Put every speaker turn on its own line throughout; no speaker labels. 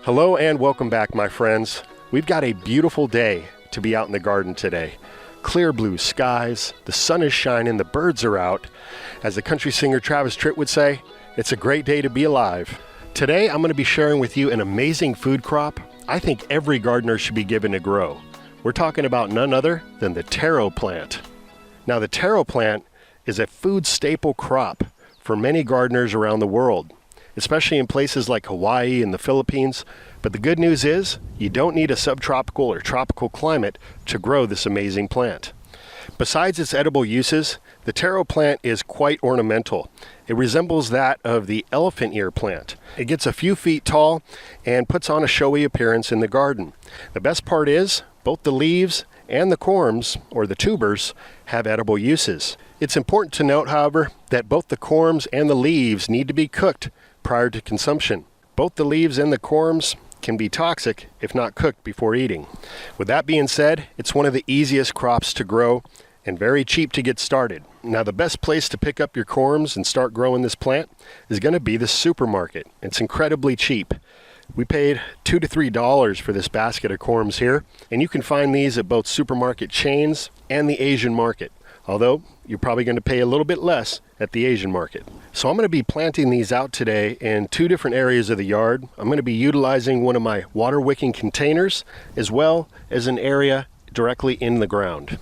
Hello and welcome back, my friends. We've got a beautiful day to be out in the garden today. Clear blue skies, the sun is shining, the birds are out. As the country singer 𝗙𝗃𝗿𝗁 would say, it's a great day to be alive. Today I'm going to be sharing with you an amazing food crop I think every gardener should be given to grow. We're talking about none other than the taro plant. Now the taro plant is a food staple crop for many gardeners around the world, especially in places like Hawaii and the Philippines. But the good news is you don't need a subtropical or tropical climate to grow this amazing plant. Besides its edible uses, the taro plant is quite ornamental. It resembles that of the elephant ear plant. It gets a few feet tall and puts on a showy appearance in the garden. The best part is both the leaves and the corms, or the tubers, have edible uses. It's important to note, however, that both the corms and the leaves need to be cooked prior to consumption. Both the leaves and the corms can be toxic if not cooked before eating. With that being said, it's one of the easiest crops to grow and very cheap to get started. Now the best place to pick up your corms and start growing this plant is going to be the supermarket. It's incredibly cheap. We paid $2 to $3 for this basket of corms here, and you can find these at both supermarket chains and the Asian market, although you're probably going to pay a little bit less at the Asian market. So I'm going to be planting these out today in two different areas of the yard. I'm going to be utilizing one of my water wicking containers as well as an area directly in the ground.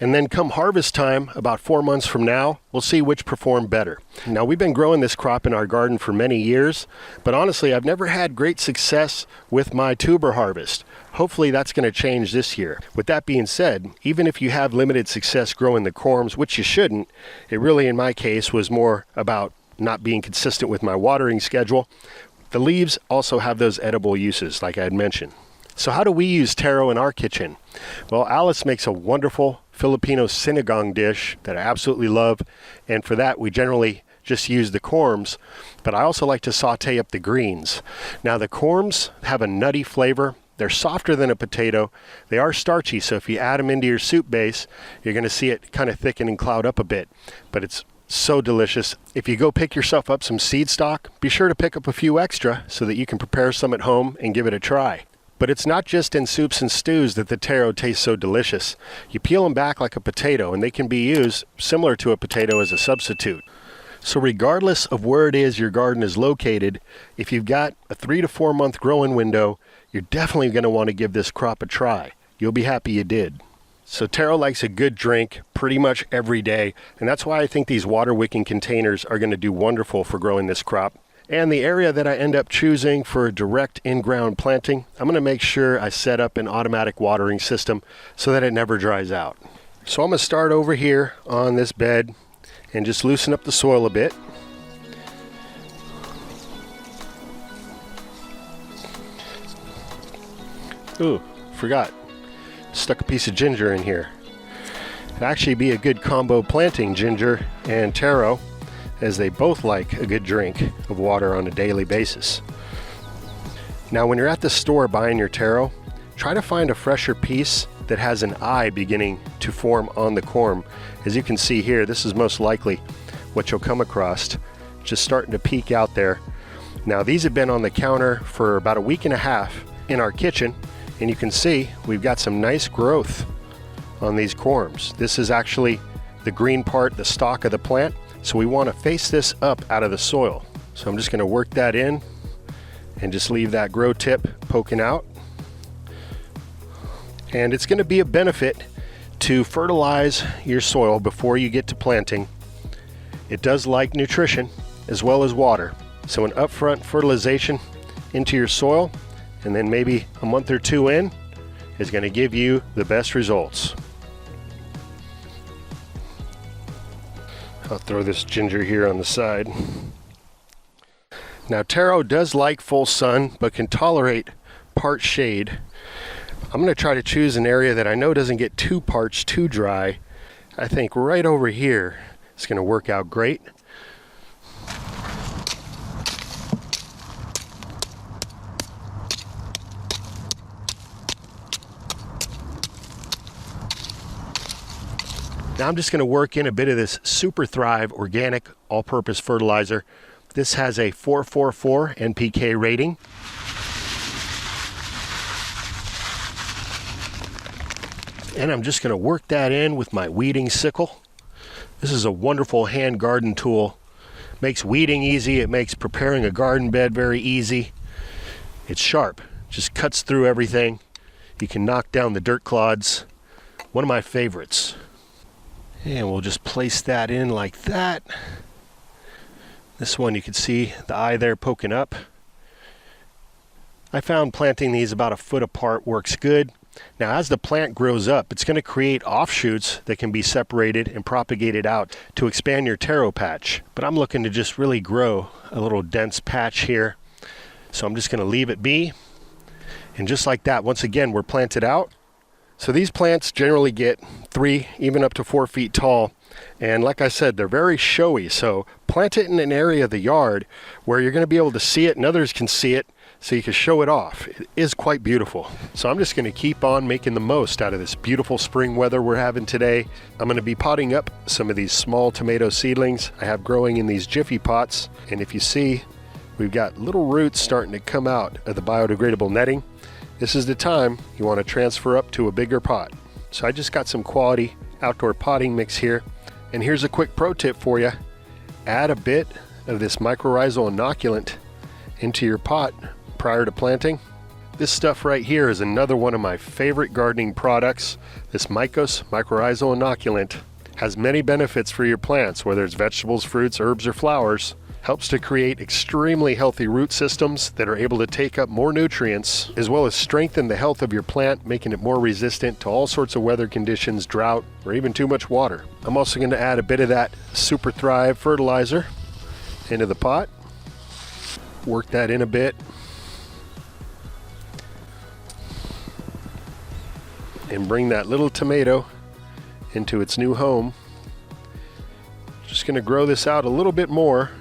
And then come harvest time, about 4 months from now, we'll see which perform better. Now we've been growing this crop in our garden for many years, but honestly I've never had great success with my tuber harvest. Hopefully that's going to change this year. With that being said, even if you have limited success growing the corms, which you shouldn't, it really in my case was more about not being consistent with my watering schedule. The leaves also have those edible uses like I had mentioned. So how do we use taro in our kitchen? Well, Alice makes a wonderful Filipino sinigang dish that I absolutely love, and for that we generally just use the corms, but I also like to saute up the greens. Now the corms have a nutty flavor. They're softer than a potato. They are starchy, so if you add them into your soup base, you're going to see it kind of thicken and cloud up a bit, but it's so delicious. If you go pick yourself up some seed stock, be sure to pick up a few extra so that you can prepare some at home and give it a try. But it's not just in soups and stews that the taro tastes so delicious. You peel them back like a potato and they can be used similar to a potato as a substitute. So regardless of where it is your garden is located, if you've got a 3 to 4 month growing window, you're definitely going to want to give this crop a try. You'll be happy you did. So taro likes a good drink pretty much every day, and that's why I think these water wicking containers are going to do wonderful for growing this crop. And the area that I end up choosing for direct in-ground planting, I'm going to make sure I set up an automatic watering system so that it never dries out. So I'm going to start over here on this bed and just loosen up the soil a bit. Ooh, forgot. Stuck a piece of ginger in here. It'd actually be a good combo planting, ginger and taro, as they both like a good drink of water on a daily basis. Now when you're at the store buying your taro, try to find a fresher piece that has an eye beginning to form on the corm. As you can see here, this is most likely what you'll come across, just starting to peek out there. Now these have been on the counter for about a week and a half in our kitchen, and you can see we've got some nice growth on these corms. This is actually the green part, the stalk of the plant. So we want to face this up out of the soil. So I'm just going to work that in and just leave that grow tip poking out. And it's going to be a benefit to fertilize your soil before you get to planting. It does like nutrition as well as water. So an upfront fertilization into your soil and then maybe a month or two in is going to give you the best results. I'll throw this ginger here on the side. Now taro does like full sun but can tolerate part shade. I'm going to try to choose an area that I know doesn't get too parched, too dry. I think right over here is going to work out great. Now I'm just going to work in a bit of this Super Thrive organic all-purpose fertilizer. This has a 444 NPK rating. And I'm just going to work that in with my weeding sickle. This is a wonderful hand garden tool. Makes weeding easy. It makes preparing a garden bed very easy. It's sharp. Just cuts through everything. You can knock down the dirt clods. One of my favorites. And we'll just place that in like that. This one you can see the eye there poking up. I found planting these about a foot apart works good. Now as the plant grows up, it's going to create offshoots that can be separated and propagated out to expand your taro patch. But I'm looking to just really grow a little dense patch here. So I'm just going to leave it be. And just like that, once again, we're planted out. So these plants generally get 3, even up to 4 feet tall. And like I said, they're very showy. So plant it in an area of the yard where you're going to be able to see it and others can see it, so you can show it off. It is quite beautiful. So I'm just going to keep on making the most out of this beautiful spring weather we're having today. I'm going to be potting up some of these small tomato seedlings I have growing in these Jiffy pots. And if you see, we've got little roots starting to come out of the biodegradable netting. This is the time you want to transfer up to a bigger pot. So I just got some quality outdoor potting mix here. And here's a quick pro tip for you. Add a bit of this mycorrhizal inoculant into your pot prior to planting. This stuff right here is another one of my favorite gardening products. This mycorrhizal inoculant has many benefits for your plants, whether it's vegetables, fruits, herbs, or flowers. Helps to create extremely healthy root systems that are able to take up more nutrients, as well as strengthen the health of your plant, making it more resistant to all sorts of weather conditions, drought, or even too much water. I'm also going to add a bit of that Super Thrive fertilizer into the pot. Work that in a bit. And bring that little tomato into its new home. Just going to grow this out a little bit more.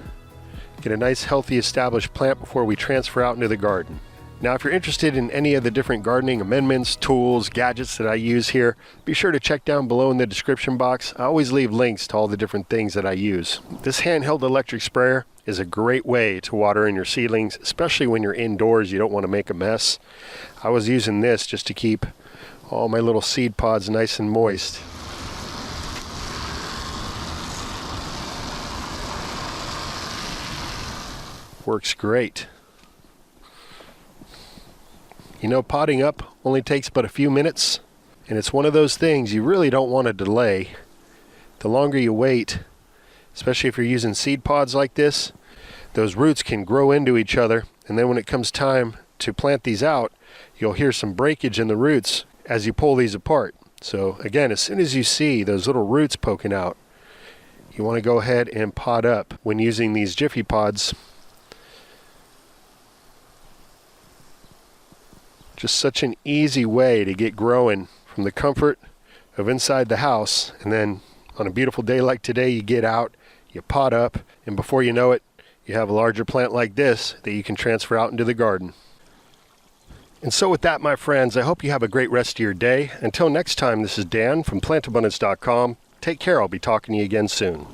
Get a nice healthy established plant before we transfer out into the garden. Now if you're interested in any of the different gardening amendments, tools, gadgets that I use here, be sure to check down below in the description box. I always leave links to all the different things that I use. This handheld electric sprayer is a great way to water in your seedlings, especially when you're indoors, you don't want to make a mess. I was using this just to keep all my little seed pods nice and moist. Works great. You know, potting up only takes but a few minutes, and it's one of those things you really don't want to delay. The longer you wait, especially if you're using seed pods like this, those roots can grow into each other, and then when it comes time to plant these out, you'll hear some breakage in the roots as you pull these apart. So again, as soon as you see those little roots poking out, you want to go ahead and pot up when using these Jiffy pods. Just such an easy way to get growing from the comfort of inside the house, and then on a beautiful day like today, you get out, you pot up, and before you know it, you have a larger plant like this that you can transfer out into the garden. And so with that, my friends, I hope you have a great rest of your day. Until next time, this is Dan from plantabundance.com. Take care. I'll be talking to you again soon.